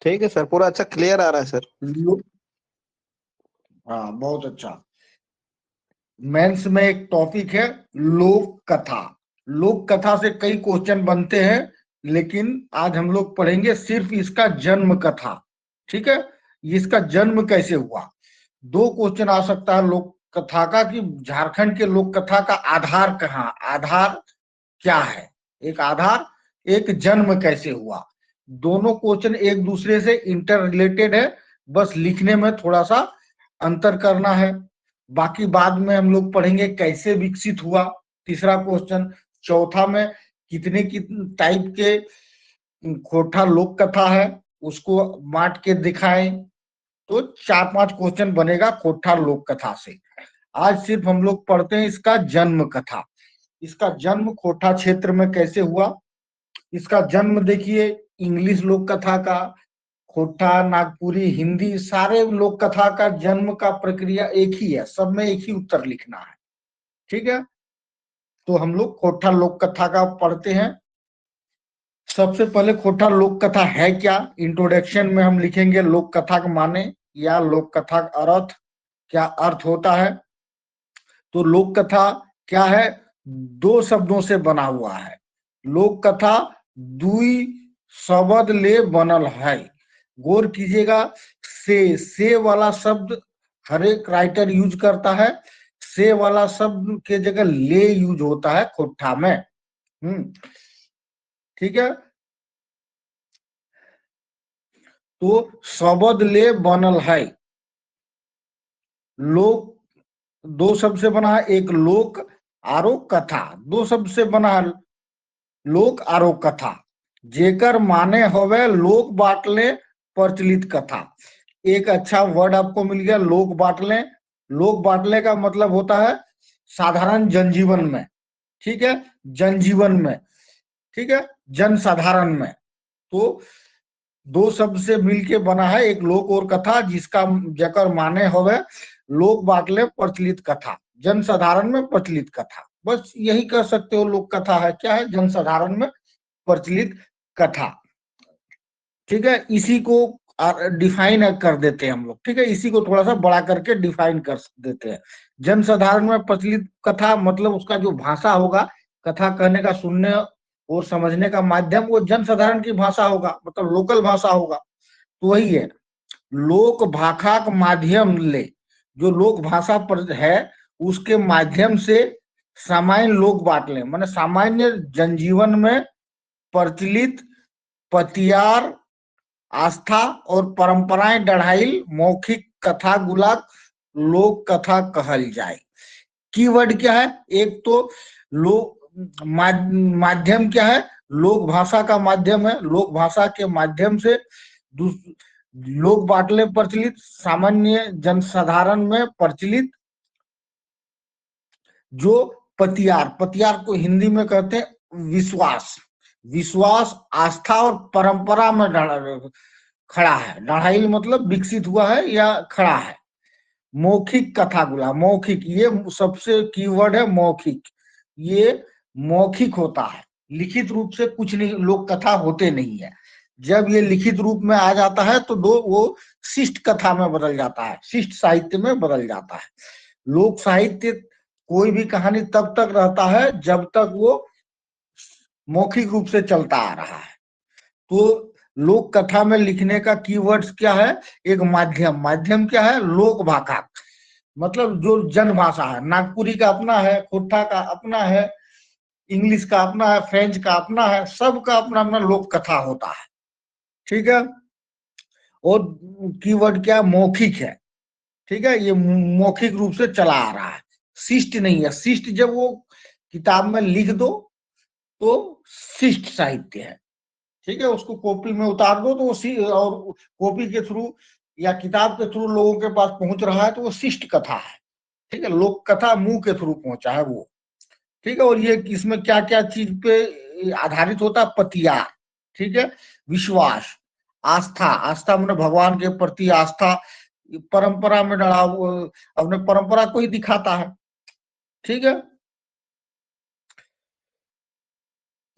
ठीक है सर, पूरा अच्छा क्लियर आ रहा है सर। लो- हाँ, बहुत अच्छा। मेंस में एक टॉपिक है लोक कथा। लोक कथा से कई क्वेश्चन बनते हैं, लेकिन आज हम लोग पढ़ेंगे सिर्फ इसका जन्म कथा। ठीक है, इसका जन्म कैसे हुआ। दो क्वेश्चन आ सकता है लोक कथा का कि झारखंड के लोक कथा का आधार कहाँ, आधार क्या है। एक आधार, एक जन्म कैसे हुआ। दोनों क्वेश्चन एक दूसरे से इंटर रिलेटेड है, बस लिखने में थोड़ा सा अंतर करना है। बाकी बाद में हम लोग पढ़ेंगे कैसे विकसित हुआ, तीसरा क्वेश्चन। चौथा में कितने टाइप के खोटा लोक कथा है, उसको बांट के दिखाएं। तो चार पांच क्वेश्चन बनेगा खोटा लोक कथा से। आज सिर्फ हम लोग पढ़ते हैं इसका जन्म कथा। इसका जन्म खोटा क्षेत्र में कैसे हुआ। इसका जन्म देखिए, इंग्लिश लोक कथा का, खोटा, नागपुरी, हिंदी, सारे लोक कथा का जन्म का प्रक्रिया एक ही है, सब में एक ही उत्तर लिखना है। ठीक है, तो हम लोग खोटा लोक कथा का पढ़ते हैं। सबसे पहले खोटा लोक कथा है क्या। इंट्रोडक्शन में हम लिखेंगे लोक कथा का माने या लोक कथा का अर्थ, क्या अर्थ होता है। तो लोक कथा क्या है, दो शब्दों से बना हुआ है। लोक कथा दुई शब्द ले बनल है। गौर कीजिएगा, से वाला शब्द हर एक राइटर यूज करता है। से वाला शब्द के जगह ले यूज होता है खोट्ठा में। ठीक है, तो शब्द ले बनल है। लोक दो शब्द से बना है, एक लोक आरो कथा, दो शब्द से बना है लोक आरो कथा। जेकर माने होवे लोक बाटले प्रचलित कथा। एक अच्छा वर्ड आपको मिल गया, लोक बाटले। लोक बाटले का मतलब होता है साधारण जनजीवन में। ठीक है, जनजीवन में, ठीक है, जन साधारण में। तो दो शब्द से मिलके बना है एक लोक और कथा, जिसका जकर माने होवे लोक बाटले प्रचलित कथा, जन साधारण में प्रचलित कथा। बस यही कर सकते हो, लोक कथा है क्या है, जन साधारण में प्रचलित कथा। ठीक है, इसी को डिफाइन कर देते हैं हम लोग। ठीक है, इसी को थोड़ा सा बड़ा करके डिफाइन कर देते हैं। जन साधारण में प्रचलित कथा मतलब उसका जो भाषा होगा, कथा कहने का, सुनने और समझने का माध्यम, वो जन साधारण की भाषा होगा, मतलब लोकल भाषा होगा। तो वही है लोक भाषा का माध्यम ले, जो लोक भाषा पर है उसके माध्यम से सामान्य लोक बांट ले, माने सामान्य जनजीवन में प्रचलित पतियार आस्था और परंपराएं डढ़ाइल मौखिक कथा गुलाक लोक कथा कहल जाए। कीवर्ड क्या है, एक तो लोक माध्यम क्या है, लोक भाषा का माध्यम है। लोक भाषा के माध्यम से लोक बाटले प्रचलित, सामान्य जनसाधारण में प्रचलित। जो पतियार, पतियार को हिंदी में कहते हैं विश्वास। विश्वास, आस्था और परंपरा में खड़ा है। डढ़ाइल मतलब विकसित हुआ है या खड़ा है। मौखिक कथा गुला, मौखिक, ये सबसे कीवर्ड है मौखिक। ये मौखिक होता है, लिखित रूप से कुछ नहीं, लोक कथा होते नहीं है। जब ये लिखित रूप में आ जाता है तो दो वो शिष्ट कथा में बदल जाता है, शिष्ट साहित्य में बदल जाता है। लोक साहित्य कोई भी कहानी तब तक रहता है जब तक वो मौखिक रूप से चलता आ रहा है। तो लोक कथा में लिखने का कीवर्ड्स क्या है, एक माध्यम, माध्यम क्या है, लोक भाषा, मतलब जो जन भाषा है। नागपुरी का अपना है, खोटा का अपना है, इंग्लिश का अपना है, फ्रेंच का अपना है, सबका अपना अपना लोक कथा होता है। ठीक है, और कीवर्ड क्या, मौखिक है। ठीक है, ये मौखिक रूप से चला आ रहा है, शिष्ट नहीं है। शिष्ट जब वो किताब में लिख दो तो शिष्ट साहित्य है। ठीक है, उसको कॉपी में उतार दो तो वो और कॉपी के थ्रू या किताब के थ्रू लोगों के पास पहुंच रहा है तो वो शिष्ट कथा है। ठीक है, लोक कथा मुंह के थ्रू पहुंचा है वो। ठीक है, और ये इसमें क्या क्या चीज पे आधारित होता है, पतियार, ठीक है, विश्वास, आस्था, आस्था मैंने भगवान के प्रति आस्था, परंपरा में डरा अपने परंपरा को ही दिखाता है। ठीक है,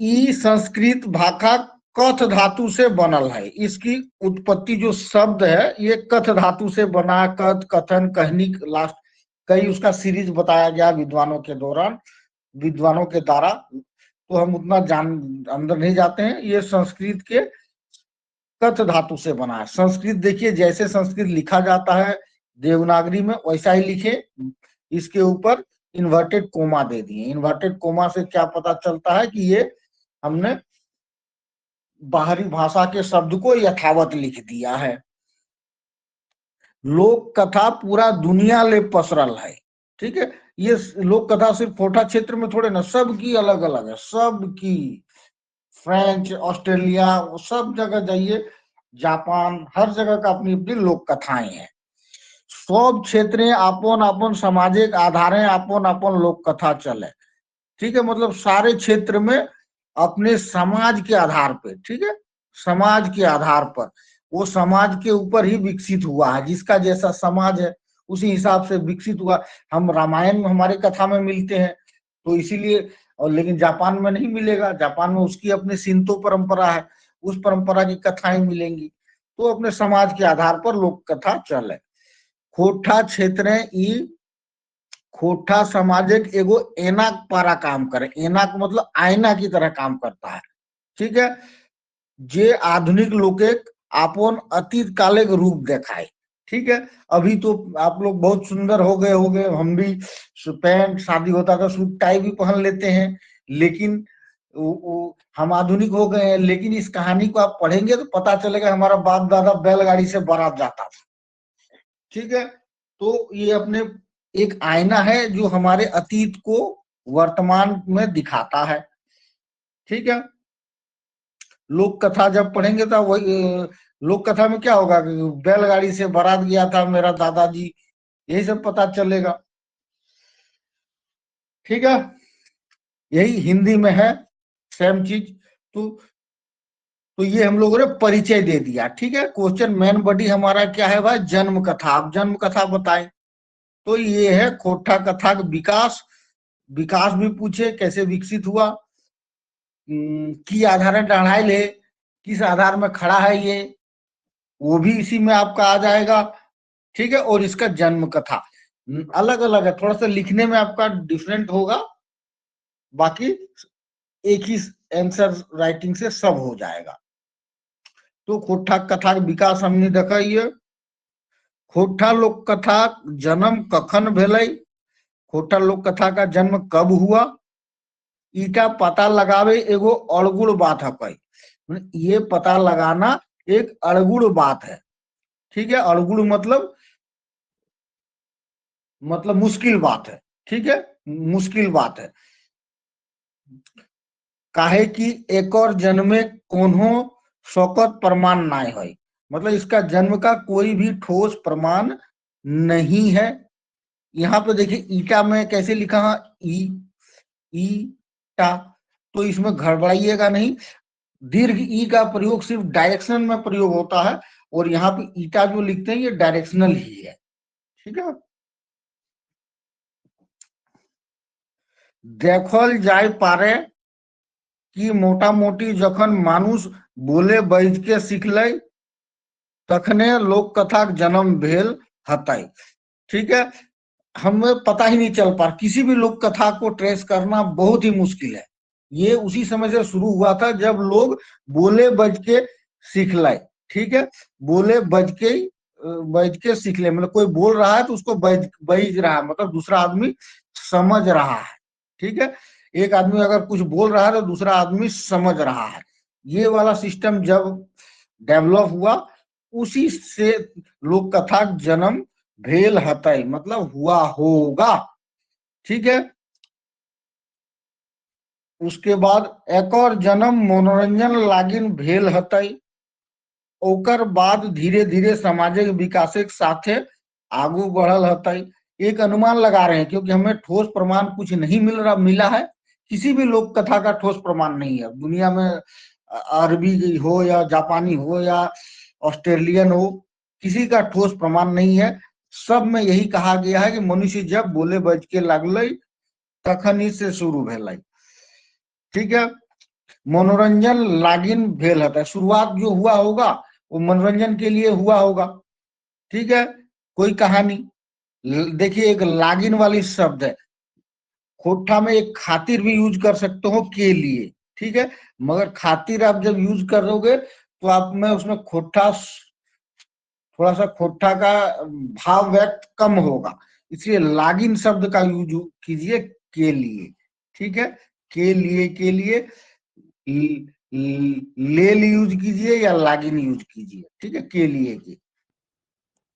ई संस्कृत भाषा कथ धातु से बनल है। इसकी उत्पत्ति जो शब्द है ये कथ धातु से बना, कथ, कथन, कहनी, लास्ट कई उसका सीरीज बताया गया विद्वानों के दौरान, विद्वानों के द्वारा, तो हम उतना जान अंदर नहीं जाते हैं। ये संस्कृत के कथ धातु से बना है। संस्कृत देखिए जैसे संस्कृत लिखा जाता है देवनागरी में वैसा ही लिखे, इसके ऊपर इन्वर्टेड कोमा दे दिए। इन्वर्टेड कोमा से क्या पता चलता है कि ये हमने बाहरी भाषा के शब्द को यथावत लिख दिया है। लोक कथा पूरा दुनिया ले पसरल है, ठीक है। ये लोक कथा सिर्फ कोटा क्षेत्र में थोड़े ना, सबकी अलग अलग है, सबकी। फ्रेंच, ऑस्ट्रेलिया, सब जगह जाइए, जापान, हर जगह का अपनी अपनी लोक कथाएं हैं। सब क्षेत्र आपन आपन सामाजिक आधारे आपन आपन लोक कथा चले, ठीक है। मतलब सारे क्षेत्र में अपने समाज के आधार पे, ठीक है, समाज के आधार पर, वो समाज के ऊपर ही विकसित हुआ है। जिसका जैसा समाज है उसी हिसाब से विकसित हुआ। हम रामायण में हमारे कथा में मिलते हैं तो इसीलिए, और लेकिन जापान में नहीं मिलेगा, जापान में उसकी अपनी शिंतो परंपरा है, उस परंपरा की कथाएं मिलेंगी। तो अपने समाज के आधार पर लोक कथा चले। खोटा क्षेत्र ई खोटा सामाजिक एगो एनाक पारा काम करे। एनाक मतलब आईना की तरह काम करता है, ठीक है। जे आधुनिक लोग आपन अतीत काले के रूप देखाए, ठीक है। अभी तो आप लोग बहुत सुंदर हो गए, हम भी पैंट, शादी होता था सूट टाई भी पहन लेते हैं, लेकिन हम आधुनिक हो गए हैं। लेकिन इस कहानी को आप पढ़ेंगे तो पता चलेगा हमारा बाप दादा बैलगाड़ी से बारात जाता था, ठीक है। तो ये अपने एक आईना है जो हमारे अतीत को वर्तमान में दिखाता है, ठीक है। लोक कथा जब पढ़ेंगे तो वही लोक कथा में क्या होगा कि बैलगाड़ी से बारात गया था मेरा दादाजी, यही सब पता चलेगा, ठीक है। यही हिंदी में है सेम चीज। तो ये हम लोगों ने परिचय दे दिया, ठीक है। क्वेश्चन मेन बॉडी हमारा क्या है भाई, जन्म कथा। आप जन्म कथा बताएं। तो ये है खोटा कथा का विकास। विकास भी पूछे कैसे विकसित हुआ, की आधार डढ़ाई ले, किस आधार में खड़ा है ये, वो भी इसी में आपका आ जाएगा, ठीक है। और इसका जन्म कथा अलग अलग है, थोड़ा सा लिखने में आपका डिफरेंट होगा, बाकी एक ही आंसर राइटिंग से सब हो जाएगा। तो खोटा कथा का विकास हमने देखा ये। खोटा लोक कथा जन्म कखन भेलै, खोटा लोक कथा का जन्म कब हुआ, ईटा पता लगावे एगो अड़गुड़ बात है। ये पता लगाना एक अड़गुड़ बात है, ठीक है। अड़गुड़ मतलब मुश्किल बात है, ठीक है, मुश्किल बात है। काहे कि एक और जन्मे कोनो शौकत प्रमाण ना है, मतलब इसका जन्म का कोई भी ठोस प्रमाण नहीं है। यहाँ पे देखिए ईटा में कैसे लिखा है, ईटा, तो इसमें गड़बड़ाइएगा नहीं। दीर्घ ई का प्रयोग सिर्फ डायरेक्शन में प्रयोग होता है, और यहाँ पे ईटा जो लिखते हैं ये डायरेक्शनल ही है, ठीक है। देखल जाय पारे कि मोटा मोटी जखन मानुष बोले बैज के सिखलै तखने लोक कथा जन्म भेल हतै, ठीक है। हमें पता ही नहीं चल पा, किसी भी लोक कथा को ट्रेस करना बहुत ही मुश्किल है। ये उसी समय से शुरू हुआ था जब लोग बोले बज के सीख लाए, ठीक है। बोले बज के सीख ले, मतलब कोई बोल रहा है तो उसको बज रहा है, मतलब दूसरा आदमी समझ रहा है, ठीक है। एक आदमी अगर कुछ बोल रहा है तो दूसरा आदमी समझ रहा है। ये वाला सिस्टम जब डेवलप हुआ उसी से लोक कथा जन्म भेल हतै, मतलब हुआ होगा, ठीक है। उसके बाद एक और जन्म मनोरंजन लागिन भेल हतै, ओकर बाद धीरे धीरे सामाजिक विकास के साथे आगू बढ़ल हतै। एक अनुमान लगा रहे हैं क्योंकि हमें ठोस प्रमाण कुछ नहीं मिला है, किसी भी लोक कथा का ठोस प्रमाण नहीं है दुनिया में, अरबी हो या जापानी हो या ऑस्ट्रेलियन हो, किसी का ठोस प्रमाण नहीं है। सब में यही कहा गया है कि मनुष्य जब बोले बज के लगल तखन से शुरू भेलै, ठीक है। मनोरंजन लागिन भेल होता है, शुरुआत जो हुआ होगा वो मनोरंजन के लिए हुआ होगा, ठीक है। कोई कहानी, देखिए एक लागिन वाली शब्द है, खोठा में एक खातिर भी यूज कर सकते हो के लिए, ठीक है। मगर खातिर आप जब यूज करोगे तो आप में उसमें खोठा, थोड़ा सा खोठा का भाव व्यक्त कम होगा, इसलिए लागिन शब्द का यूज कीजिए के लिए, ठीक है। के लिए लेल यूज कीजिए या लागिन यूज कीजिए, ठीक है, के लिए की।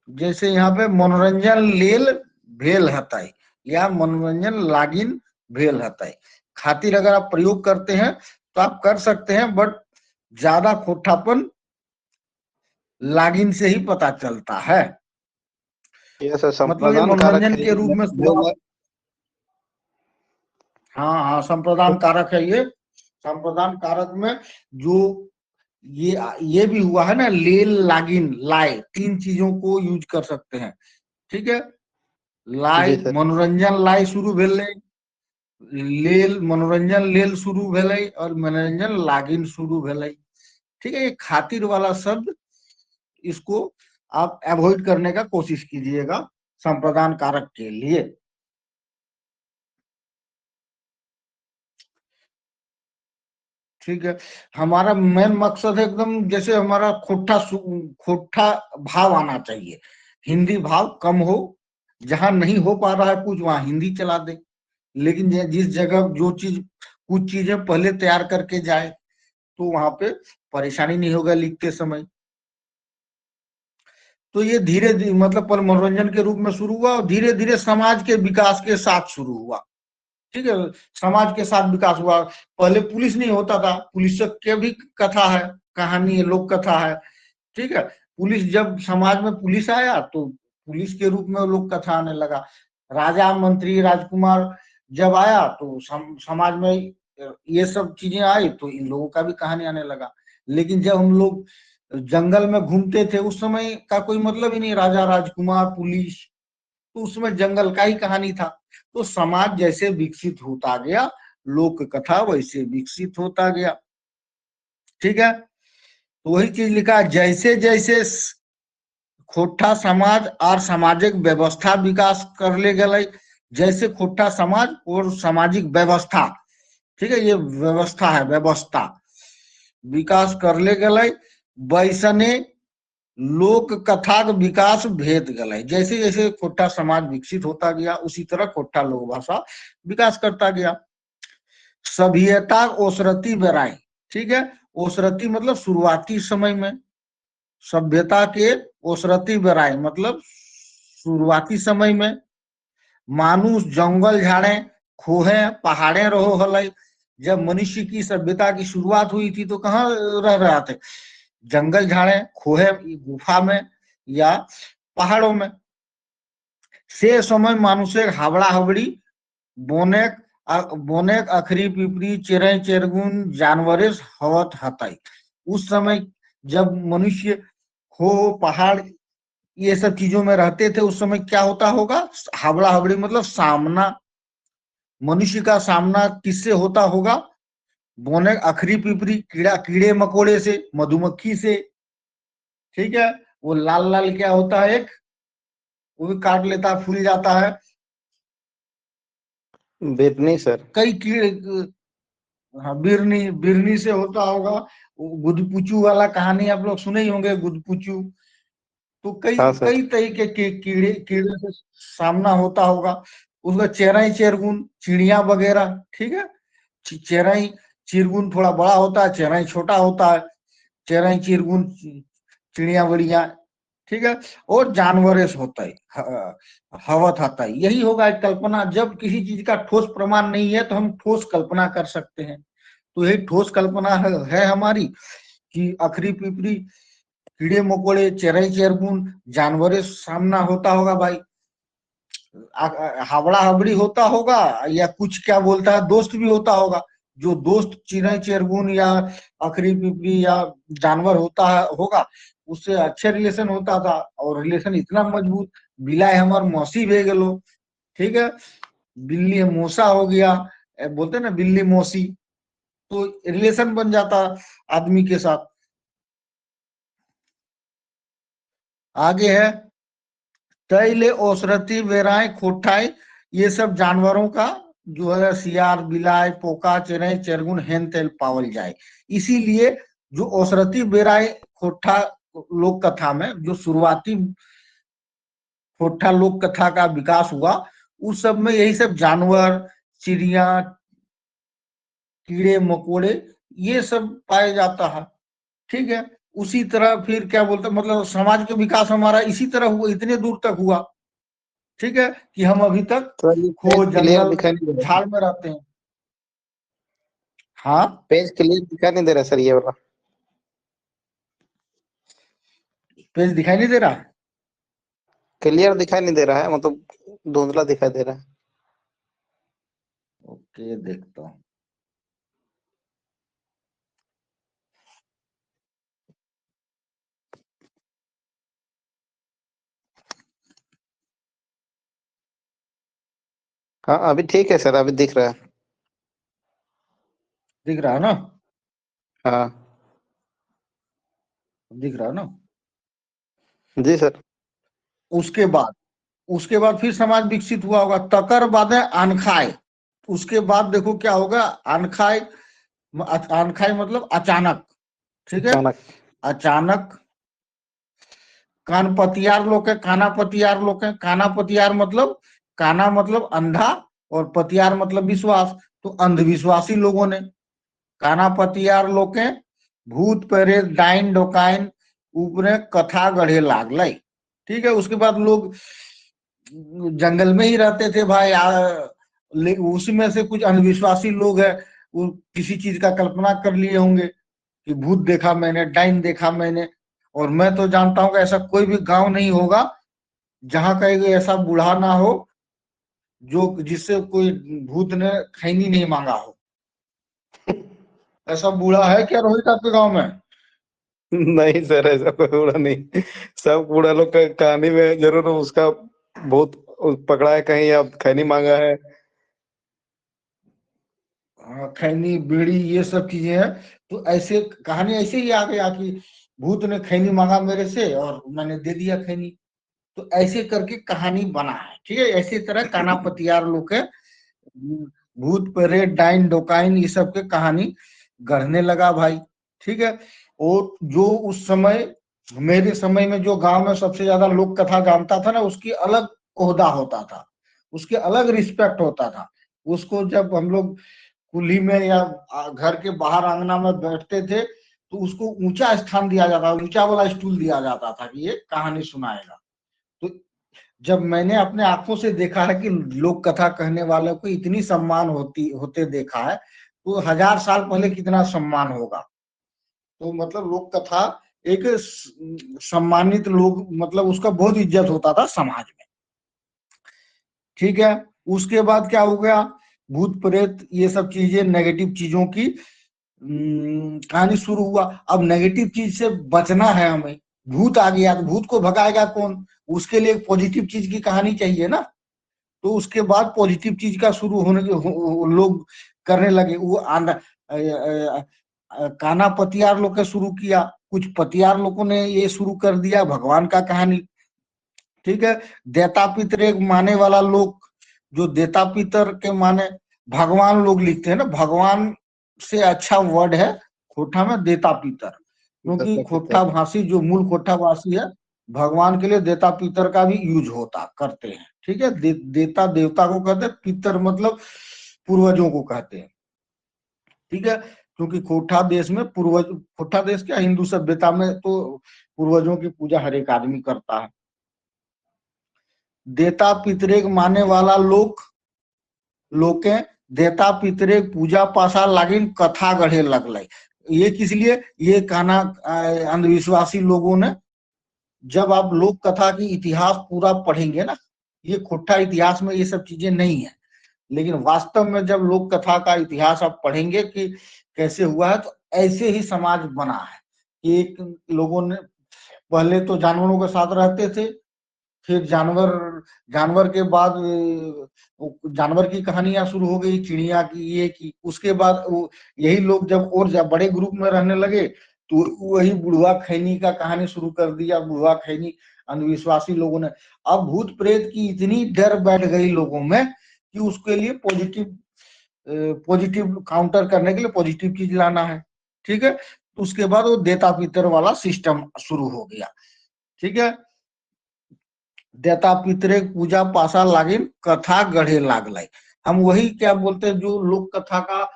जैसे यहाँ पे मनोरंजन लेल भेल हताई या मनोरंजन लागिन भेल हताई, खातिर अगर आप प्रयोग करते हैं तो आप कर सकते हैं, बट ज्यादा खोठापन लागिन से ही पता चलता है। ये सर मतलब ये संप्रदान कारक मनोरंजन है के ये रूप में हाँ हाँ, संप्रदान कारक है ये। संप्रदान कारक में जो ये भी हुआ है ना, लेल लागिन लाए, तीन चीजों को यूज कर सकते हैं, ठीक है। लाए जी सर। मनोरंजन लाए शुरू भेले, लेल मनोरंजन लेल शुरू भेले और मनोरंजन लागिन शुरू भेले, ठीक है। ये खातिर वाला शब्द, इसको आप अवॉइड करने का कोशिश कीजिएगा संप्रदान कारक के लिए। ठीक है, हमारा मेन मकसद है एकदम, जैसे हमारा खोठा भाव आना चाहिए, हिंदी भाव कम हो, जहां नहीं हो पा रहा है कुछ वहां हिंदी चला दे, लेकिन जिस जगह जो चीज कुछ चीजें पहले तैयार करके जाए तो वहां पे परेशानी नहीं होगा लिखते समय। तो ये धीरे धीरे मतलब पर मनोरंजन के रूप में शुरू हुआ और धीरे धीरे समाज के विकास के साथ शुरू हुआ, ठीक है। समाज के साथ विकास हुआ, पहले पुलिस नहीं होता था, पुलिस के भी कथा है, कहानी है, लोक कथा है, ठीक है। पुलिस जब समाज में पुलिस आया तो पुलिस के रूप में लोक कथा आने लगा, राजा मंत्री राजकुमार जब आया तो समाज में ये सब चीजें आई तो इन लोगों का भी कहानी आने लगा। लेकिन जब हम लोग जंगल में घूमते थे उस समय का कोई मतलब ही नहीं, राजा राजकुमार पुलिस, तो उसमें जंगल का ही कहानी था। तो समाज जैसे विकसित होता गया, लोक कथा वैसे विकसित होता गया, ठीक है। तो वही चीज लिखा, जैसे जैसे खोठा समाज और सामाजिक व्यवस्था विकास कर ले गए, जैसे खोठा समाज और सामाजिक व्यवस्था, ठीक है, ये व्यवस्था है, व्यवस्था विकास कर ले गए, वैसने लोक कथा का विकास भेद गए, जैसे जैसे खोठा समाज विकसित होता गया उसी तरह खोठा लोक भाषा विकास करता गया। सभ्यता ओसरती बेराई, ठीक है, ओसरती मतलब शुरुआती समय में, सभ्यता के ओसरती बेराई मतलब शुरुआती समय में, मानुष जंगल झाड़े खोहे पहाड़े रहो हल, जब मनुष्य की सभ्यता की शुरुआत हुई थी तो कहाँ रह रहे थे, जंगल झाड़े खोहे गुफा में या पहाड़ों में। से समय मानुषेर हावड़ा हवड़ी बोनेक बोनेक अखरी पिपरी चेरे चेरगुन जानवरे हवत हताई। उस समय जब मनुष्य हो पहाड़ ये सब चीजों में रहते थे उस समय क्या होता होगा, हावड़ा हवड़ी मतलब सामना, मनुष्य का सामना किससे होता होगा, बोने अखरी पिपरी कीड़ा कीड़े मकोड़े से, मधुमक्खी से, ठीक है। वो लाल लाल क्या होता है एक, वो भी काट लेता है, फूल जाता है, बिरनी सर। कई कीड़े, हाँ बिरनी, बिरनी से होता होगा। गुदपुचू वाला कहानी आप लोग सुने ही होंगे, गुदपुचू। तो कई हाँ सर। कई तरीके के कीड़े कीड़े से सामना होता होगा। उसका चेराई चेरगुन चिड़िया वगैरह, ठीक है। चेराई चिरगुन थोड़ा बड़ा होता है, चेराई छोटा होता है, चेराई चिरगुन चिड़िया बड़िया, ठीक है। और जानवर होता है, हवत आता है, यही होगा एक कल्पना। जब किसी चीज का ठोस प्रमाण नहीं है तो हम ठोस कल्पना कर सकते हैं, तो यही ठोस कल्पना है हमारी कि अखरी पिपरी कीड़े मकोड़े चेराई चेरगुन जानवरे सामना होता होगा भाई, हावड़ा हबड़ी होता होगा, या कुछ क्या बोलता है दोस्त भी होता होगा, जो दोस्त चिड़ै चेरगुन या अखरी पिपरी या जानवर होता है होगा उससे अच्छे रिलेशन होता था, और रिलेशन इतना मजबूत, बिलाय हमार मौसी भे गेलो, ठीक है, बिल्ली मोसा हो गया, बोलते ना बिल्ली मौसी, तो रिलेशन बन जाता आदमी के साथ। आगे है तैले औसरती वेराएं खोठाई, ये सब जानवरों का जो है सियार बिलाय पोका चिरई चरगुन हेन तेल पावल जाए। इसीलिए जो औसरती बेराए खोठा लोक कथा में जो शुरुआती खोठा लोक कथा का विकास हुआ, उस सब में यही सब जानवर चिड़िया कीड़े मकोड़े ये सब पाए जाता है। ठीक है, उसी तरह फिर क्या बोलते मतलब समाज का विकास हमारा इसी तरह हुआ, इतने दूर तक हुआ। ठीक है, कि हम अभी तक तो ये पेज खो क्लियर जंगल दिखाई नहीं दे रहा। झाड़ में रहते हैं। हाँ, पेज क्लियर दिखाई नहीं दे रहा सर, ये वाला पेज दिखाई नहीं दे रहा। क्लियर दिखाई नहीं दे रहा है, मतलब धुंधला दिखाई दे रहा है। ओके, देखता हूँ। हाँ अभी ठीक है सर, अभी दिख रहा है। दिख रहा है ना? हाँ दिख रहा है ना? जी सर। उसके बाद फिर समाज विकसित हुआ होगा। तकर बाद है अनखाय। उसके बाद देखो क्या होगा। अनखाय, अनखाय मतलब अचानक। ठीक है, अचानक। अचानक कान पतियार लोग है, काना पतियार लोग है। काना पतियार मतलब, काना मतलब अंधा और पतियार मतलब विश्वास। तो अंधविश्वासी लोगों ने काना पतियार लोग के भूत प्रेत डाइन डोकाइन ऊपरे कथा गढ़े लागल। ठीक है, उसके बाद लोग जंगल में ही रहते थे भाई। उसमें से कुछ अंधविश्वासी लोग है, वो किसी चीज का कल्पना कर लिए होंगे कि भूत देखा मैंने, डाइन देखा मैंने। और मैं तो जानता हूं कि ऐसा कोई भी गांव नहीं होगा जहां का ऐसा बूढ़ा ना हो जो जिससे कोई भूत ने खैनी नहीं मांगा हो। ऐसा बूढ़ा है क्या रोहित आपके गांव में? नहीं सर, ऐसा कोई बूढ़ा नहीं। सब बूढ़ा लोग का कहानी में जरूर उसका भूत पकड़ा है कहीं, या खैनी मांगा है। खैनी बीड़ी ये सब चीजें हैं। तो ऐसे कहानी ऐसे ही आ गया कि भूत ने खैनी मांगा मेरे से और मैंने दे दिया खैनी। तो ऐसे करके कहानी बना है। ठीक है, ऐसी तरह काना पतियार लोग के भूत प्रेत डाइन डोकाइन ये सब के कहानी गढ़ने लगा भाई। ठीक है, और जो उस समय मेरे समय में जो गांव में सबसे ज्यादा लोक कथा जानता था ना, उसकी अलग ओहदा होता था, उसके अलग रिस्पेक्ट होता था। उसको जब हम लोग कुली में या घर के बाहर आंगना में बैठते थे तो उसको ऊंचा स्थान दिया जाता, ऊंचा वाला स्टूल दिया जाता था कि ये कहानी सुनाएगा। तो जब मैंने अपने आंखों से देखा है कि लोक कथा कहने वालों को इतनी सम्मान होते देखा है, तो 1000 साल पहले कितना सम्मान होगा। तो मतलब लोक कथा एक सम्मानित लोग, मतलब उसका बहुत इज्जत होता था समाज में। ठीक है, उसके बाद क्या हो गया, भूत प्रेत ये सब चीजें नेगेटिव चीजों की कहानी शुरू हुआ। अब नेगेटिव चीज से बचना है हमें। भूत आ गया तो भूत को भगाएगा कौन? उसके लिए एक पॉजिटिव चीज की कहानी चाहिए ना। तो उसके बाद पॉजिटिव चीज का शुरू होने के लोग करने लगे। वो काना पतियार लोग के शुरू किया, कुछ पतियार लोगों ने ये शुरू कर दिया भगवान का कहानी। ठीक है, देता पितर एक माने वाला लोग, जो देता पितर के माने भगवान लोग लिखते हैं ना, भगवान से अच्छा वर्ड है खोठा में देता पितर। क्योंकि खोठा भाषी जो मूल खोठा भाषी है, भगवान के लिए देता पितर का भी यूज होता करते हैं। ठीक है, देता देवता को कहते हैं, पितर मतलब पूर्वजों को कहते हैं। ठीक है, क्योंकि खोठा देश में पूर्वज, खोठा देश क्या हिंदू सभ्यता में तो पूर्वजों की पूजा हर एक आदमी करता है। देता पितरेक माने वाला लोग लोके देता पितरेक पूजा पासा लागिन कथा गढ़े लगल। ये किस लिए? ये कहना अंधविश्वासी लोगों ने, जब आप लोक कथा की इतिहास पूरा पढ़ेंगे ना, ये खोठा इतिहास में ये सब चीजें नहीं है, लेकिन वास्तव में जब लोक कथा का इतिहास आप पढ़ेंगे कि कैसे हुआ है, तो ऐसे ही समाज बना है कि एक लोगों ने पहले तो जानवरों के साथ रहते थे, फिर जानवर, जानवर के बाद जानवर की कहानियां शुरू हो गई, चिड़िया की, ये की। उसके बाद यही लोग जब और जब बड़े ग्रुप में रहने लगे तो वही बुढ़वा खैनी का कहानी शुरू कर दिया। बुढ़वा खैनी अंधविश्वासी लोगों ने, अब भूत प्रेत की इतनी डर बैठ गई लोगों में कि उसके लिए पॉजिटिव काउंटर करने के लिए पॉजिटिव चीज लाना है। ठीक है, तो उसके बाद वो देता पितर वाला सिस्टम शुरू हो गया। ठीक है, देता पितरे पूजा पासा लागिन कथा गढ़े लागलाई। हम वही क्या बोलते हैं, जो लोक कथा का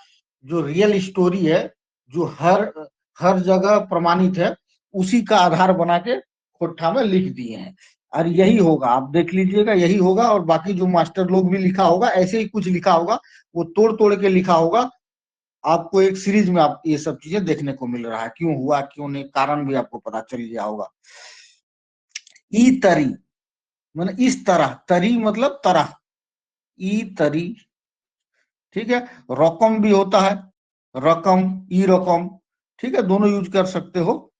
जो रियल स्टोरी है, जो हर हर जगह प्रमाणित है, उसी का आधार बना के खोट्ठा में लिख दिए हैं। और यही होगा, आप देख लीजिएगा, यही होगा। और बाकी जो मास्टर लोग भी लिखा होगा ऐसे ही कुछ लिखा होगा, वो तोड़ तोड़ के लिखा होगा। आपको एक सीरीज में आप ये सब चीजें देखने को मिल रहा है, क्यों हुआ क्यों नहीं, कारण भी आपको पता चल गया होगा। ई तरी मतलब इस तरह, तरी मतलब तरह, ई तरी। ठीक है, रकम भी होता है, रकम, ई रकम। ठीक है, दोनों यूज कर सकते हो।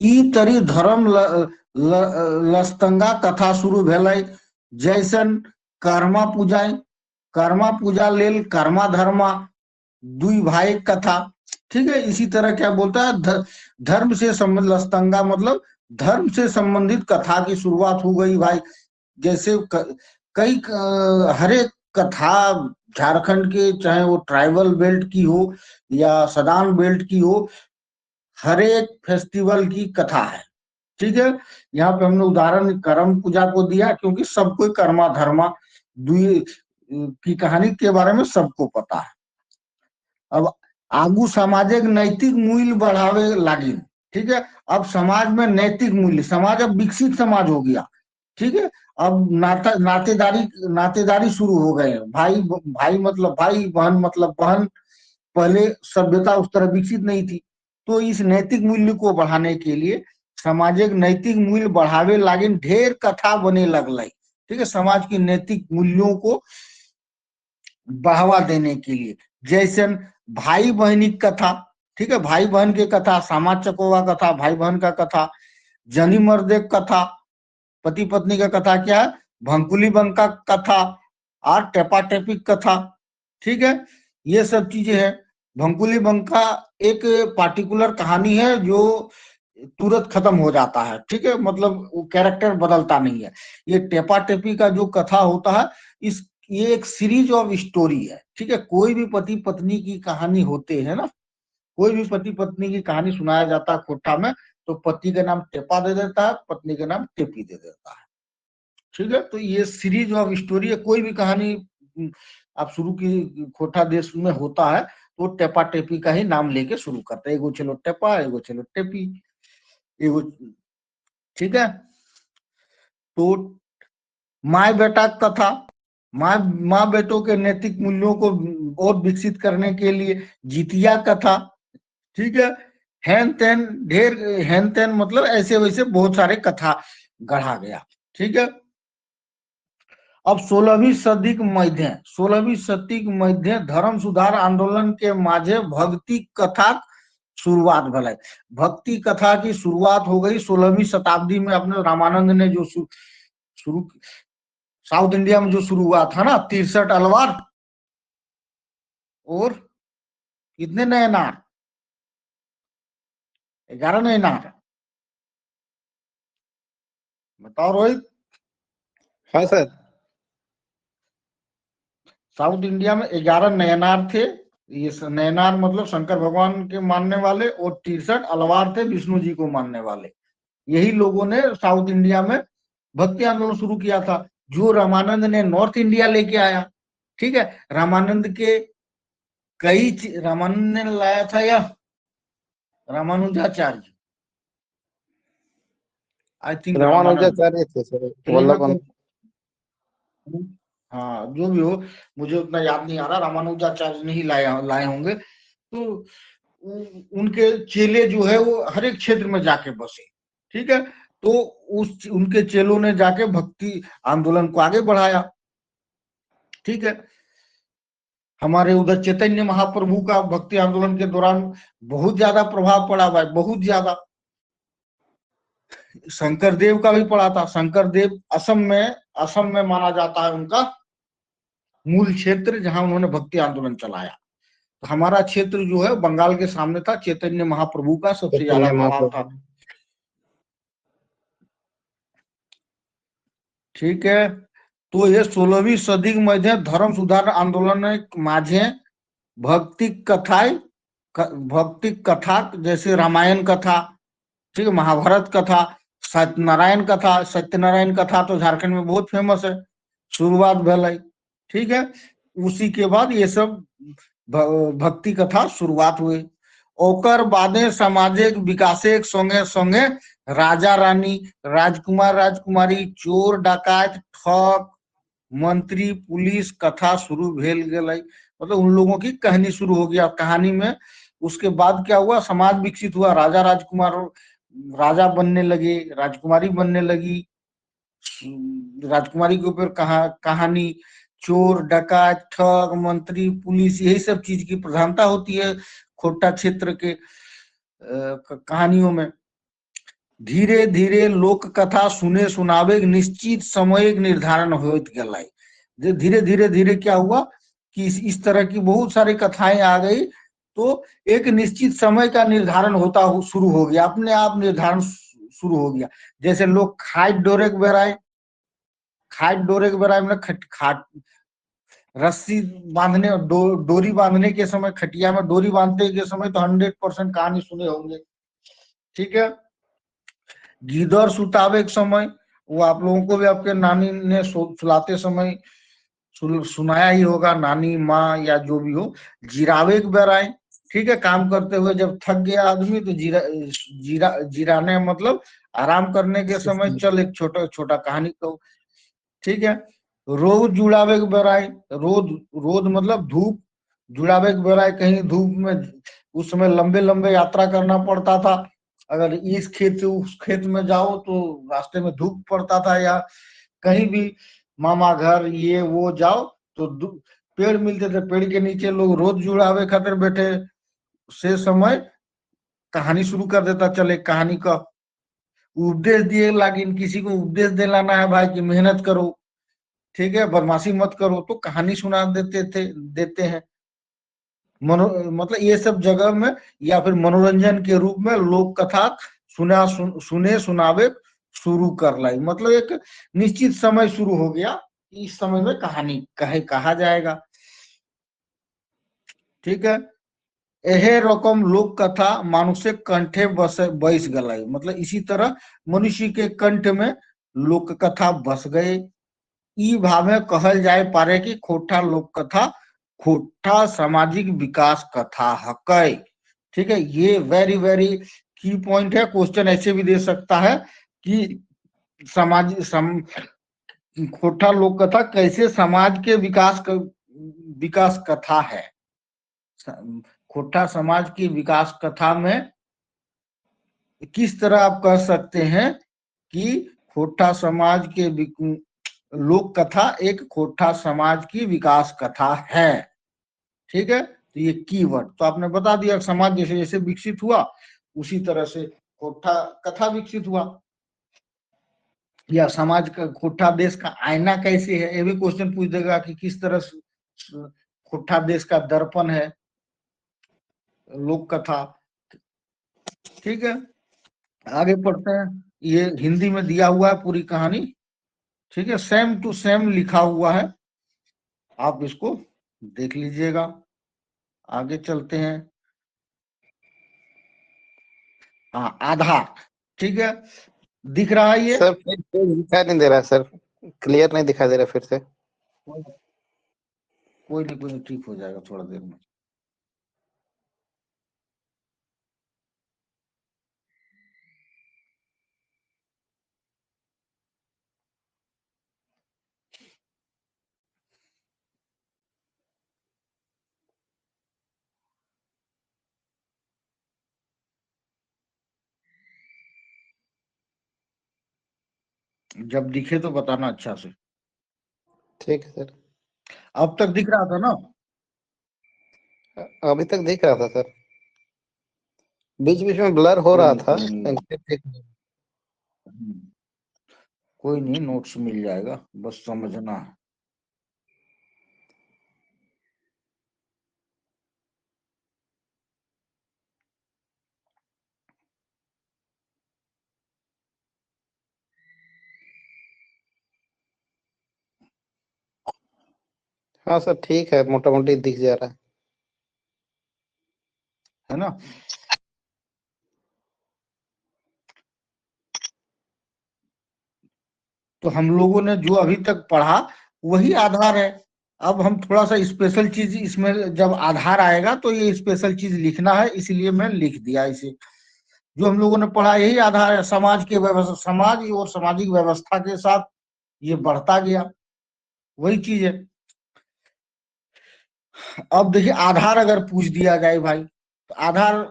ई तरी धर्म लस्तंगा कथा शुरू भेलै, जैसन कर्मा पूजाएं, कर्मा पूजा लेल कर्मा धर्मा, दुई भाई कथा। ठीक है, इसी तरह क्या बोलता है, धर्म से संबंध, लस्तंगा मतलब धर्म से संबंधित कथा की शुरुआत हो गई भाई। जैसे कई हर एक कथा झारखंड के, चाहे वो ट्राइबल बेल्ट की हो या सदान बेल्ट की हो, हर एक फेस्टिवल की कथा है। ठीक है, यहाँ पे हमने उदाहरण कर्म पूजा को दिया क्योंकि सबको कर्मा धर्मा दुई की कहानी के बारे में सबको पता है। अब आगू सामाजिक नैतिक मूल्य बढ़ावे लागी। ठीक है, अब समाज में नैतिक मूल्य, समाज अब विकसित समाज हो गया। ठीक है, अब नातेदारी शुरू हो गए। भाई भाई मतलब भाई, बहन मतलब बहन। पहले सभ्यता उस तरह विकसित नहीं थी, तो इस नैतिक मूल्य को बढ़ाने के लिए सामाजिक नैतिक मूल्य बढ़ावे लागे, ढेर कथा बने लगल। ठीक है, समाज की नैतिक मूल्यों को बढ़ावा देने के लिए, जैसे भाई बहनी कथा। ठीक है, भाई बहन की कथा, सामा चकोवा कथा, भाई बहन का कथा, जनी मर्दे कथा, पति पत्नी का कथा क्या है, भंकुली बंका कथा और टेपा टेपी कथा। ठीक है, ये सब चीजें हैं। भंकुली बंका एक पार्टिकुलर कहानी है जो तुरंत खत्म हो जाता है। ठीक है, मतलब वो कैरेक्टर बदलता नहीं है। ये टेपा टेपी का जो कथा होता है, इस ये एक सीरीज ऑफ स्टोरी है। ठीक है, कोई भी पति पत्नी की कहानी होते है ना, कोई भी पति पत्नी की कहानी सुनाया जाता है खोटा में, तो पति का नाम टेपा दे देता है, पत्नी का नाम टेपी दे देता है। ठीक है, तो ये सीरीज ऑफ स्टोरी है। कोई भी कहानी आप शुरू की खोटा देश में होता है तो टेपा टेपी का ही नाम लेके शुरू करते हैं, एगो चलो टेपा, एगो चलो टेपी, एगो। ठीक है, तो माँ बेटा कथा, माँ बेटों के नैतिक मूल्यों को और विकसित करने के लिए जितिया कथा। ठीक है, हैन तैन ढेर, हैन तैन मतलब ऐसे वैसे बहुत सारे कथा गढ़ा गया। ठीक है, अब 16वीं सदी के मध्य, 16वीं सदी के मध्य धर्म सुधार आंदोलन के माझे भक्ति कथा शुरुआत भले। भक्ति कथा की शुरुआत हो गई 16वीं शताब्दी में। अपने रामानंद ने जो शुरू, साउथ इंडिया में जो शुरू हुआ था ना, 63 अलवार और कितने नए नार, 11 नए नार। बताओ रोहित। हाँ सर। साउथ इंडिया में 11 नयनार थे। ये नयनार मतलब शंकर भगवान के मानने वाले, और 63 अलवार थे विष्णु जी को मानने वाले। यही लोगों ने साउथ इंडिया में भक्ति आंदोलन शुरू किया था, जो रामानंद ने नॉर्थ इंडिया लेके आया। ठीक है, रामानंद के रामानंद ने लाया था, या रामानुजाचार्य, आई थिंक रामानंद। रामानुजाचार्य थे सर, चलिए मैं वल्लभ। हाँ जो भी हो, मुझे उतना याद नहीं आ रहा, रामानुजाचार्य ने ही लाए होंगे। तो उनके चेले जो है वो हर एक क्षेत्र में जाके बसे। ठीक है, तो उस उनके चेलों ने जाके भक्ति आंदोलन को आगे बढ़ाया। ठीक है, हमारे उधर चैतन्य महाप्रभु का भक्ति आंदोलन के दौरान बहुत ज्यादा प्रभाव पड़ा भाई, बहुत ज्यादा। शंकर देव का भी पड़ा था। शंकर देव असम में माना जाता है उनका मूल क्षेत्र, जहां उन्होंने भक्ति आंदोलन चलाया। तो हमारा क्षेत्र जो है बंगाल के सामने था, चैतन्य महाप्रभु का सबसे ज्यादा चैतन्य प्रभाव था। महाप्रभु। ठीक है, तो ये 16वीं सदी के मध्य धर्म सुधार आंदोलन माझे भक्ति कथा जैसे रामायण कथा, ठीक है, महाभारत कथा, सत्यनारायण कथा तो झारखंड में बहुत फेमस है, शुरुआत भले। ठीक है, उसी के बाद ये सब भक्ति कथा शुरुआत हुई। ओकर बादे सामाजिक विकासेक संगे संगे राजा रानी, राजकुमार राजकुमारी, चोर डकैत, ठग, मंत्री, पुलिस कथा शुरू भेल गेलै। मतलब उन लोगों की कहानी शुरू हो गया। कहानी में उसके बाद क्या हुआ, समाज विकसित हुआ, राजा राजकुमार राजा बनने लगे, राजकुमारी बनने लगी, राजकुमारी के ऊपर कहानी, चोर डकैत, ठग, मंत्री, पुलिस, यही सब चीज की प्रधानता होती है खोटा क्षेत्र के कहानियों में। धीरे धीरे लोक कथा सुने सुनावे निश्चित समय निर्धारण होत गए। धीरे धीरे धीरे क्या हुआ कि इस तरह की बहुत सारी कथाएं आ गई, तो एक निश्चित समय का निर्धारण होता शुरू हो गया, अपने आप निर्धारण शुरू हो गया। जैसे लोग खाट डोरे के बेराए में खाट रस्सी बांधने, डोरी बांधने के समय, खटिया में डोरी बांधते के समय तो 100% कहानी सुने होंगे। ठीक है, गीदड़ सुतावे के समय, वो आप लोगों को भी आपके नानी ने सुलाते समय सुनाया ही होगा, नानी, माँ या जो भी हो। जिरावे के बेराए, ठीक है, काम करते हुए जब थक गया आदमी तो जिराने मतलब आराम करने के समय चल एक छोटा छोटा कहानी को। ठीक है, रोद जुड़ावे के बेराए, रोद मतलब धूप, जुड़ावे के बेराए कहीं धूप में उस समय लंबे लंबे यात्रा करना पड़ता था। अगर इस खेत से उस खेत में जाओ तो रास्ते में धूप पड़ता था, या कहीं भी मामा घर ये वो जाओ तो पेड़ मिलते थे, पेड़ के नीचे लोग रोज जुड़ावे खातिर बैठे। से समय कहानी शुरू कर देता, चले कहानी का उपदेश दिए, लेकिन किसी को उपदेश दिलाना है भाई कि मेहनत करो, ठीक है, बदमाशी मत करो, तो कहानी सुना देते हैं। मतलब ये सब जगह में, या फिर मनोरंजन के रूप में लोक कथा सुने सुनावे शुरू कर लाई। मतलब एक निश्चित समय शुरू हो गया, इस समय में कहानी कहा जाएगा। ठीक है, एहे रकम लोक कथा मानुष्य कंठे बैस गई। मतलब इसी तरह मनुष्य के कंठ में लोक कथा बस गए। ई भावे कहल जाए पारे कि खोटा लोक कथा खोटा सामाजिक विकास कथा हकै। ठीक है, ये वेरी वेरी की पॉइंट है। क्वेश्चन ऐसे भी दे सकता है कि खोटा लोक कथा कैसे समाज के विकास कथा है। खोटा समाज की विकास कथा में किस तरह आप कह सकते हैं कि खोटा समाज के लोक कथा एक खोटा समाज की विकास कथा है। ठीक है, तो ये कीवर्ड तो आपने बता दिया, समाज जैसे जैसे विकसित हुआ उसी तरह से खोटा कथा विकसित हुआ। या समाज का खोटा देश का आईना कैसे है, ये भी क्वेश्चन पूछ देगा कि किस तरह से खोटा देश का दर्पण है लोक कथा। ठीक है, आगे पढ़ते हैं। ये हिंदी में दिया हुआ है पूरी कहानी, ठीक है, सेम टू सेम लिखा हुआ है, आप इसको देख लीजिएगा। आगे चलते हैं। हाँ, आधार, ठीक है, दिख रहा है ये? सर फिर दिखाई नहीं दे रहा सर, क्लियर नहीं दिखाई दे रहा फिर से। कोई नहीं, ठीक हो जाएगा थोड़ा देर में। जब दिखे तो बताना अच्छा से। ठीक है सर। अब तक दिख रहा था ना? अभी तक दिख रहा था सर, बीच बीच में ब्लर हो कोई रहा नहीं था। कोई नहीं। हम्म, कोई नहीं, नोट्स मिल जाएगा, बस समझना है। हाँ सर ठीक है, मोटा मोटी दिख जा रहा है। है ना। तो हम लोगों ने जो अभी तक पढ़ा वही आधार है। अब हम थोड़ा सा स्पेशल चीज इसमें जब आधार आएगा तो ये स्पेशल चीज लिखना है, इसलिए मैं लिख दिया इसे। जो हम लोगों ने पढ़ा यही आधार है। समाज के व्यवस्था, समाज और सामाजिक व्यवस्था के साथ ये बढ़ता गया, वही चीज है। अब देखिए आधार अगर पूछ दिया जाए भाई, तो आधार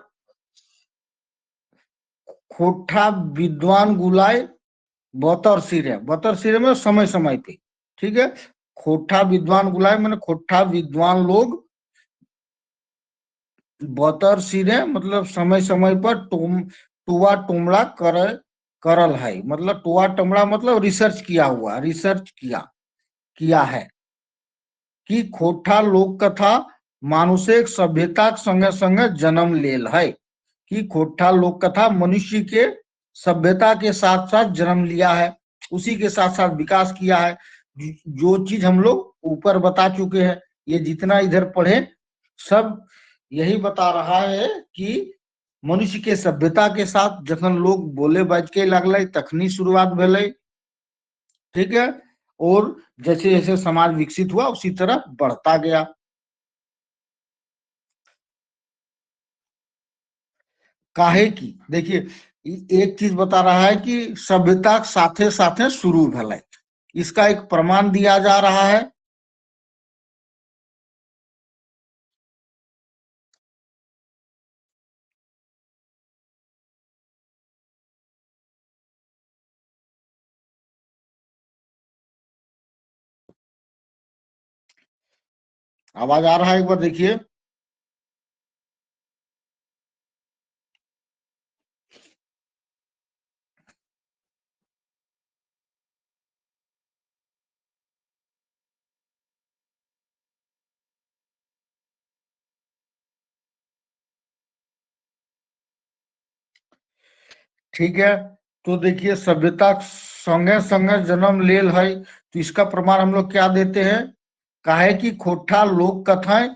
खोठा विद्वान गुलाय बतर सिरे, बतर सिरे में समय समय पे, ठीक है। खोठा विद्वान गुलाय मैंने खोठा विद्वान लोग, बतर सिरे मतलब समय समय पर टुआ टुमड़ा करल है, मतलब टुआ टुमड़ा मतलब रिसर्च किया हुआ, रिसर्च किया है कि खोठा लोक कथा मानुषिक सभ्यता संगे संगे जन्म लेल है। कि खोठा लोक कथा मनुष्य के सभ्यता के साथ साथ जन्म लिया है, उसी के साथ साथ विकास किया है। जो चीज हम लोग ऊपर बता चुके हैं, ये जितना इधर पढ़े सब यही बता रहा है कि मनुष्य के सभ्यता के साथ जखन लोग बोले बाजके लगल तखनी शुरुआत भेलै, ठीक है। और जैसे जैसे समाज विकसित हुआ उसी तरह बढ़ता गया। काहे की देखिए, एक चीज बता रहा है कि सभ्यता साथे साथे शुरू भले, इसका एक प्रमाण दिया जा रहा है। आवाज आ रहा है, एक बार देखिए। ठीक है, तो देखिए सभ्यता संगे संगे जन्म लेल है, तो इसका प्रमाण हम लोग क्या देते हैं। काहे कि खोठा लोक कथाएं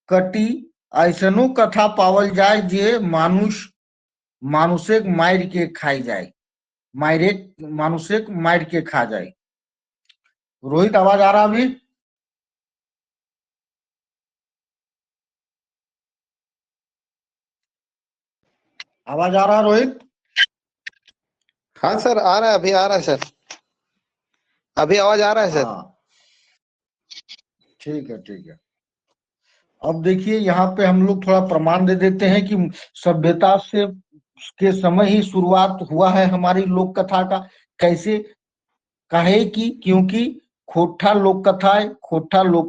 कटी ऐसनो कथा पावल जाए जे मानुषिक मार के खाई जाए, मायरे मानुषिक मार के खा जाए। रोहित आवाज आ रहा अभी। आवाज आ रहा रोहित। हाँ सर आ रहा है, अभी आ रहा है सर, अभी आवाज आ रहा है सर। हाँ ठीक है ठीक है। अब देखिए यहाँ पे हम लोग थोड़ा प्रमाण दे देते हैं कि सभ्यता से के समय ही शुरुआत हुआ है हमारी लोक कथा का। कैसे, कहे कि क्योंकि खोठा लोक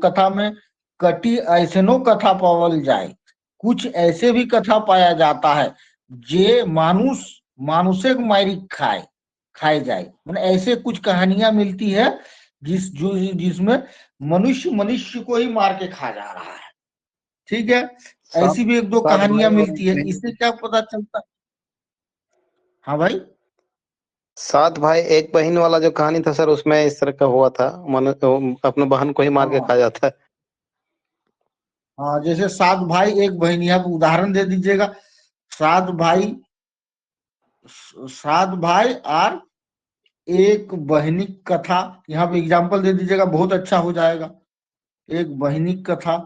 कथा में कटी ऐसनो कथा पावल जाए, कुछ ऐसे भी कथा पाया जाता है जे मानुषिक मारी खाए जाए, मैंने ऐसे कुछ कहानियां मिलती है जिसमें मनुष्य मनुष्य को ही मार के खा जा रहा है, ठीक है। सात ऐसी भी एक दो सात कहानियां भाई और एक मिलती है, इससे बहन। क्या पता चलता है। हाँ भाई। सात भाई एक बहन वाला जो कहानी था सर, उसमें इस तरह का हुआ था, मन अपने बहन को ही मार के खा हाँ जाता है। हाँ, जैसे सात भाई एक बहन, यहाँ पे उदाहरण दे दीजिएगा। सात भाई, सात भाई और एक बहनी कथा, यहाँ पे एग्जाम्पल दे दीजिएगा, बहुत अच्छा हो जाएगा। एक बहनी कथा,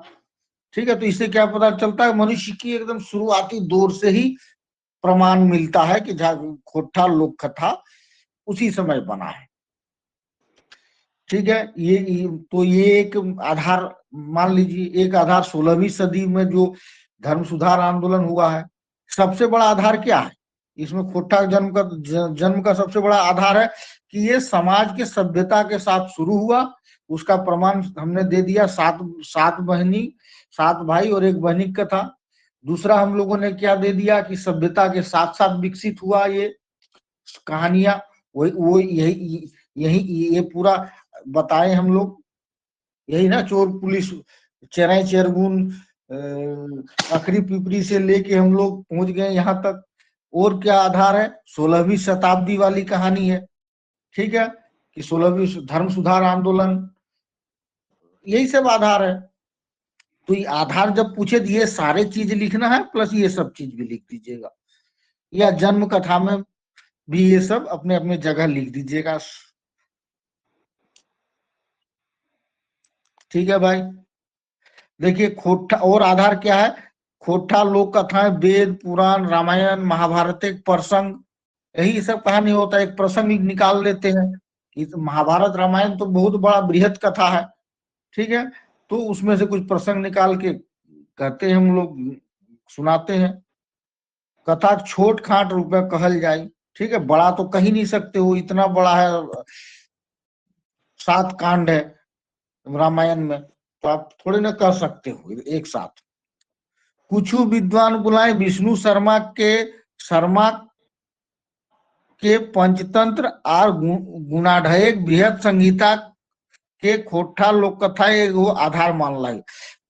ठीक है। तो इससे क्या पता चलता है, मनुष्य की एकदम शुरुआती दौर से ही प्रमाण मिलता है कि खोठा लोक कथा उसी समय बना है, ठीक है। तो ये एक आधार मान लीजिए। एक आधार 16वीं सदी में जो धर्म सुधार आंदोलन हुआ है, सबसे बड़ा आधार क्या है इसमें। खोठा जन्म का सबसे बड़ा आधार है कि ये समाज के सभ्यता के साथ शुरू हुआ। उसका प्रमाण हमने दे दिया, सात सात बहनी सात भाई और एक बहनी की कथा। दूसरा हम लोगों ने क्या दे दिया कि सभ्यता के साथ साथ विकसित हुआ ये कहानियां, वो यही यही ये पूरा बताए हम लोग, यही ना, चोर पुलिस चेराई चेरगुन अखरी पिपरी से लेके हम लोग पहुंच गए यहाँ तक। और क्या आधार है? 16वीं शताब्दी वाली कहानी है, ठीक है, कि 16वीं धर्म सुधार आंदोलन, यही सब आधार है। तो ये आधार जब पूछे तो ये सारे चीज लिखना है, प्लस ये सब चीज भी लिख दीजिएगा, या जन्म कथा में भी ये सब अपने अपने जगह लिख दीजिएगा। ठीक है भाई। देखिए खोटा और आधार क्या है? खोटा लोक कथाएं, वेद पुराण रामायण महाभारत एक प्रसंग, यही सब कहानी होता है, एक प्रसंग निकाल लेते हैं। महाभारत रामायण तो बहुत बड़ा बृहद कथा है, ठीक है, तो उसमें से कुछ प्रसंग निकाल के कहते हैं हम लोग, सुनाते हैं। कथा छोट खाट रूप में कहल जाए, ठीक है, बड़ा तो कह ही नहीं सकते हो, इतना बड़ा है, 7 कांड है रामायण में, तो आप थोड़े ना कह सकते हो एक साथ। कुछ विद्वान बुलाए विष्णु शर्मा के पंचतंत्र और गुणाढ़ बृहद संहिता के खोटा लोक कथा वो आधार मान लाई।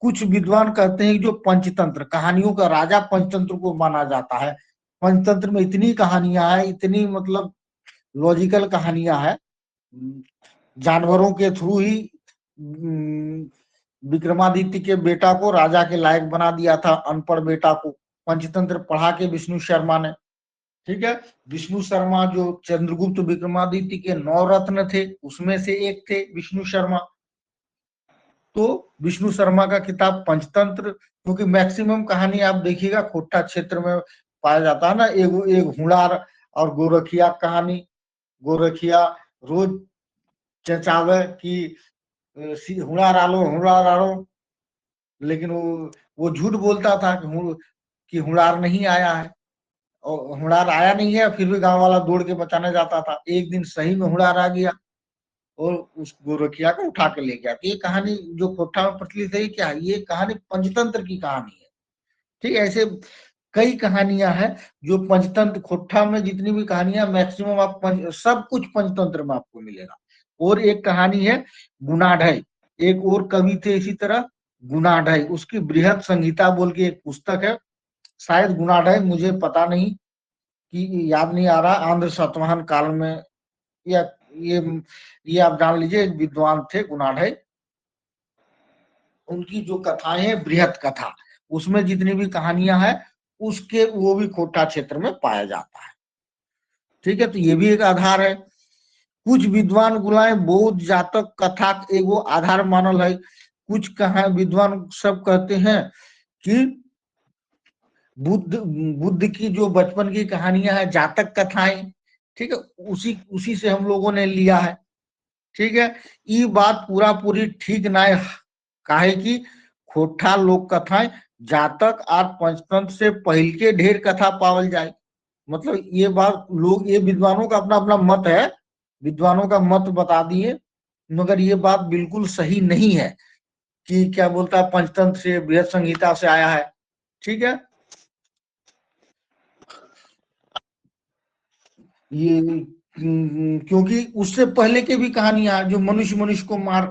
कुछ विद्वान कहते हैं कि जो पंचतंत्र कहानियों का राजा पंचतंत्र को माना जाता है, पंचतंत्र में इतनी कहानियां हैं, इतनी मतलब लॉजिकल कहानियां हैं, जानवरों के थ्रू ही विक्रमादित्य के बेटा को राजा के लायक बना दिया था, अनपढ़ बेटा को पंचतंत्र पढ़ा के विष्णु शर्मा ने, ठीक है। विष्णु शर्मा जो चंद्रगुप्त विक्रमादित्य के 9 रत्न थे उसमें से एक थे विष्णु शर्मा। तो विष्णु शर्मा का किताब पंचतंत्र, क्योंकि मैक्सिमम कहानी आप देखिएगा खोटा क्षेत्र में पाया जाता है ना, एक हुड़ार और गोरखिया कहानी, गोरखिया रोज चचावे कि हुड़ार आलो, लेकिन वो झूठ बोलता था कि हुड़ार नहीं आया है, और हुड़ार आया नहीं है, फिर भी गांव वाला दौड़ के बचाने जाता था। एक दिन सही में हुड़ार आ गया और उस गोरखिया को उठा के ले गया। ये कहानी जो खोटा में प्रचलित है, क्या ये कहानी पंचतंत्र की कहानी है, ठीक है। ऐसे कई कहानियां हैं जो पंचतंत्र, खोटा में जितनी भी कहानियां मैक्सिमम आप सब कुछ पंचतंत्र में आपको मिलेगा। और एक कहानी है गुणाढ़, एक और कवि थे इसी तरह गुणाढ़, उसकी बृहद संहिता बोल के एक पुस्तक है, शायद गुणाढ़, मुझे पता नहीं कि याद नहीं आ रहा, आंध्र सातवाहन काल में, या ये आप जान लीजिए, एक विद्वान थे गुणाढ़, उनकी जो कथाएं हैं बृहद कथा, उसमें जितनी भी कहानियां हैं उसके वो भी खोटा क्षेत्र में पाया जाता है, ठीक है। तो ये भी एक आधार है। कुछ विद्वान गुलाए बौद्ध जातक कथा एगो आधार मानल है। कुछ कहा विद्वान सब कहते हैं कि बुद्ध की जो बचपन की कहानियां हैं, जातक कथाएं, ठीक है, उसी से हम लोगों ने लिया है, ठीक है। ये बात पूरा पूरी ठीक ना है, काहे कि खोटा लोक कथाएं जातक और पंचतंत्र से पहल के ढेर कथा पावल जाए, मतलब ये बात लोग, ये विद्वानों का अपना अपना मत है, विद्वानों का मत बता दिए, मगर ये बात बिल्कुल सही नहीं है कि क्या बोलता है पंचतंत्र से बृहद संहिता से आया है, ठीक है। ये क्योंकि उससे पहले के भी कहानियां, जो मनुष्य को मार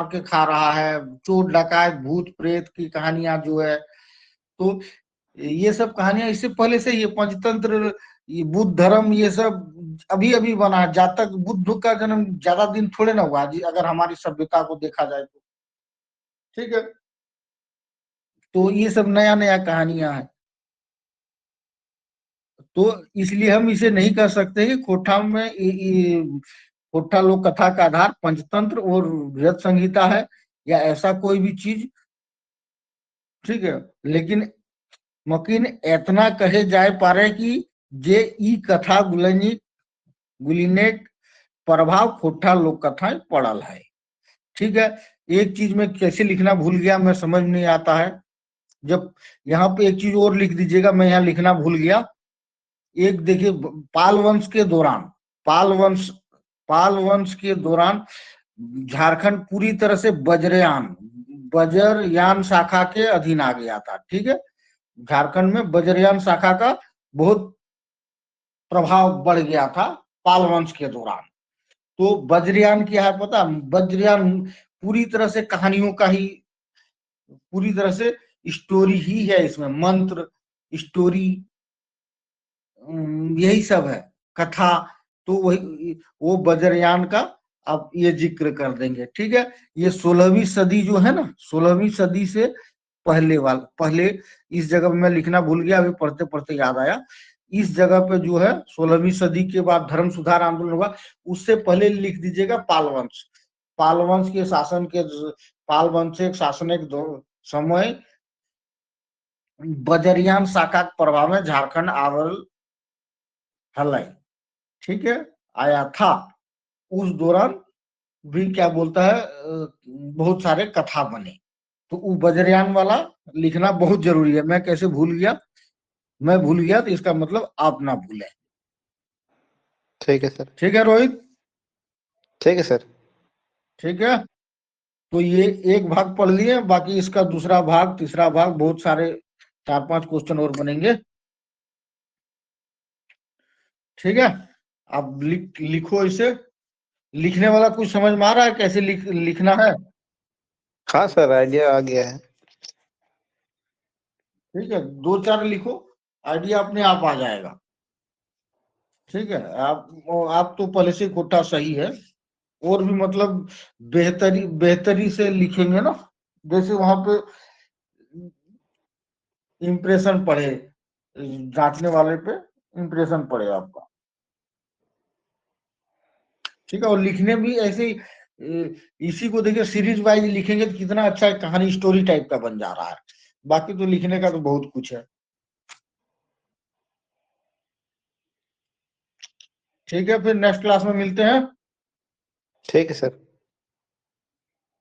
के खा रहा है, चोर डकायत भूत प्रेत की कहानियां जो है, तो ये सब कहानियां इससे पहले से, ये पंचतंत्र, ये बुद्ध धर्म, ये सब अभी अभी बना, जब तक बुद्ध का जन्म ज्यादा दिन थोड़े ना हुआ जी, अगर हमारी सभ्यता को देखा जाए तो, ठीक है। तो ये सब नया नया कहानियां हैं, तो इसलिए हम इसे नहीं कर सकते कि खोटा में खोटा लोक कथा का आधार पंचतंत्र और बृहद संहिता है, या ऐसा कोई भी चीज, ठीक है। लेकिन मकीन इतना कहे जाए पारे कि जे ई कथा गुलिनेट प्रभाव खोटा लोक कथाएं पड़ल है, ठीक है। एक चीज में कैसे लिखना भूल गया, मैं समझ नहीं आता है, जब यहाँ पे एक चीज और लिख दीजिएगा, मैं यहाँ लिखना भूल गया। एक देखिए, पाल वंश के दौरान, पाल वंश के दौरान झारखंड पूरी तरह से बजरेआन, बजरयान शाखा के अधीन आ गया था। ठीक है, झारखंड में बजरयान शाखा का बहुत प्रभाव बढ़ गया था पाल वंश के दौरान। तो वज्रयान क्या है पता? वज्रयान पूरी तरह से कहानियों का ही, पूरी तरह से स्टोरी ही है इसमें, मंत्र, स्टोरी, यही सब है, कथा। तो वही वो वज्रयान का अब ये जिक्र कर देंगे। ठीक है, ये 16वीं सदी जो है ना, 16वीं सदी से पहले इस जगह पे मैं लिखना भूल गया, अभी पढ़ते पढ़ते याद आया। इस जगह पे जो है 16वीं सदी के बाद धर्म सुधार आंदोलन हुआ, उससे पहले लिख दीजिएगा पाल वंश। पाल वंश के शासन के, पाल वंश के शासन के समय बजरियान शाखा के प्रभाव में झारखंड आवल हलाई, ठीक है, आया था। उस दौरान भी क्या बोलता है, बहुत सारे कथा बने। तो वो बजरियान वाला लिखना बहुत जरूरी है। मैं कैसे भूल गया? मैं भूल गया तो इसका मतलब आप ना भूलें। ठीक है सर। ठीक है रोहित? ठीक है सर। ठीक है, तो ये एक भाग पढ़ लिए, बाकी इसका दूसरा भाग, तीसरा भाग, बहुत सारे 4-5 क्वेश्चन और बनेंगे। ठीक है, अब लिखो इसे। लिखने वाला कुछ समझ में आ रहा है कैसे लिखना है? हाँ सर, आइडिया आ गया है। ठीक है, 2-4 लिखो, आइडिया अपने आप आ जाएगा। ठीक है, आप तो पहले से कोटा सही है, और भी मतलब बेहतरी से लिखेंगे ना, जैसे वहां पे इम्प्रेशन पड़े, जांचने वाले पे इम्प्रेशन पड़े आपका। ठीक है, और लिखने भी ऐसे ही, इसी को देखिए सीरीज वाइज लिखेंगे तो कितना अच्छा कहानी स्टोरी टाइप का बन जा रहा है। बाकी तो लिखने का तो बहुत कुछ है। ठीक है, फिर नेक्स्ट क्लास में मिलते हैं। ठीक है सर।